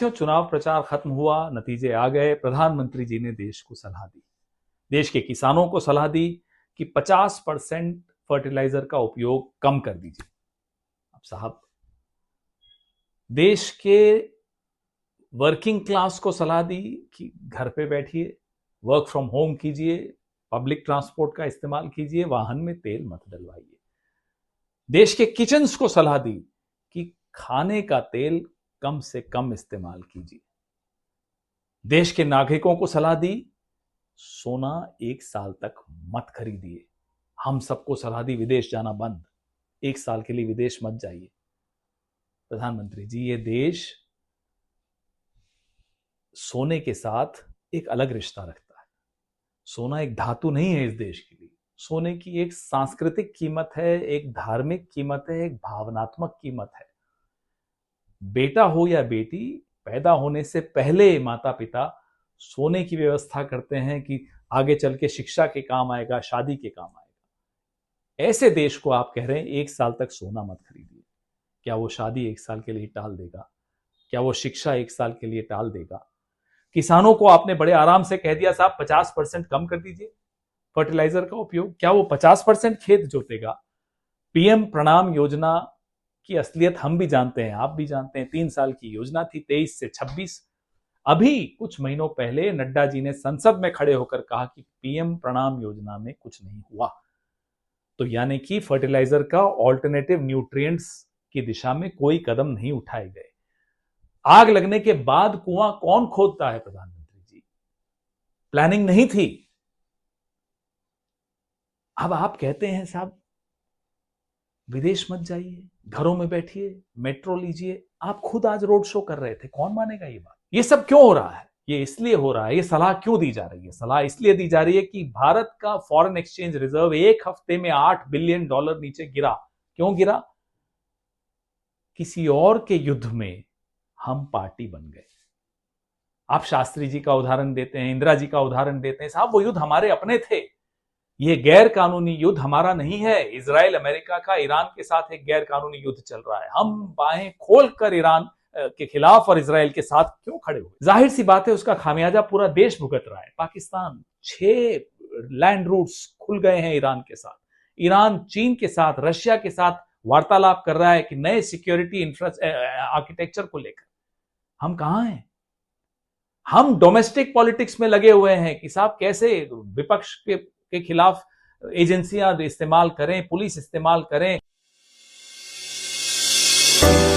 चुनाव प्रचार खत्म हुआ, नतीजे आ गए। प्रधानमंत्री जी ने देश को सलाह दी, देश के किसानों को सलाह दी कि 50% फर्टिलाइजर का उपयोग कम कर दीजिए। अब साहब, देश के वर्किंग क्लास को सलाह दी कि घर पे बैठिए, वर्क फ्रॉम होम कीजिए, पब्लिक ट्रांसपोर्ट का इस्तेमाल कीजिए, वाहन में तेल मत डलवाइए। देश के किचन्स को सलाह दी कि खाने का तेल कम से कम इस्तेमाल कीजिए। देश के नागरिकों को सलाह दी, सोना 1 साल तक मत खरीदिए। हम सबको सलाह दी, विदेश जाना बंद, 1 साल के लिए विदेश मत जाइए। प्रधानमंत्री जी, ये देश सोने के साथ एक अलग रिश्ता रखता है। सोना एक धातु नहीं है इस देश के लिए, सोने की एक सांस्कृतिक कीमत है, एक धार्मिक कीमत है, एक भावनात्मक कीमत है। बेटा हो या बेटी, पैदा होने से पहले माता पिता सोने की व्यवस्था करते हैं कि आगे चल के शिक्षा के काम आएगा, शादी के काम आएगा। ऐसे देश को आप कह रहे हैं 1 साल तक सोना मत खरीदिए। क्या वो शादी 1 साल के लिए टाल देगा? क्या वो शिक्षा 1 साल के लिए टाल देगा? किसानों को आपने बड़े आराम से कह दिया, साहब 50% कम कर दीजिए फर्टिलाइजर का उपयोग। क्या वो 50% खेत जोतेगा? पीएम प्रणाम योजना की असलियत हम भी जानते हैं, आप भी जानते हैं। 3 साल की योजना थी, 23 से 26। अभी कुछ महीनों पहले नड्डा जी ने संसद में खड़े होकर कहा कि पीएम प्रणाम योजना में कुछ नहीं हुआ। तो यानी कि फर्टिलाइजर का ऑल्टरनेटिव न्यूट्रिएंट्स की दिशा में कोई कदम नहीं उठाए गए। आग लगने के बाद कुआं कौन खोदता है प्रधानमंत्री जी? प्लानिंग नहीं थी। अब आप कहते हैं साहब विदेश मत जाइए, घरों में बैठिए, मेट्रो लीजिए। आप खुद आज रोड शो कर रहे थे, कौन मानेगा ये बात? ये सब क्यों हो रहा है? ये इसलिए हो रहा है, ये सलाह क्यों दी जा रही है? सलाह इसलिए दी जा रही है कि भारत का फॉरेन एक्सचेंज रिजर्व 1 हफ्ते में $8 बिलियन नीचे गिरा। क्यों गिरा? किसी और के युद्ध में हम पार्टी बन गए। आप शास्त्री जी का उदाहरण देते हैं, इंदिरा जी का उदाहरण देते हैं। साहब वो युद्ध हमारे अपने थे, ये गैर कानूनी युद्ध हमारा नहीं है। इजराइल अमेरिका का ईरान के साथ एक गैर कानूनी युद्ध चल रहा है। हम बाहें खोलकर ईरान के खिलाफ और इजराइल के साथ क्यों खड़े हुए? जाहिर सी बात है उसका खामियाजा पूरा देश भुगत रहा है। पाकिस्तान 6 लैंड रूट्स खुल गए हैं ईरान के साथ। ईरान चीन के साथ, रशिया के साथ वार्तालाप कर रहा है कि नए सिक्योरिटी आर्किटेक्चर को लेकर। हम कहां हैं? हम डोमेस्टिक पॉलिटिक्स में लगे हुए हैं कि साहब कैसे विपक्ष के खिलाफ एजेंसियां इस्तेमाल करें, पुलिस इस्तेमाल करें।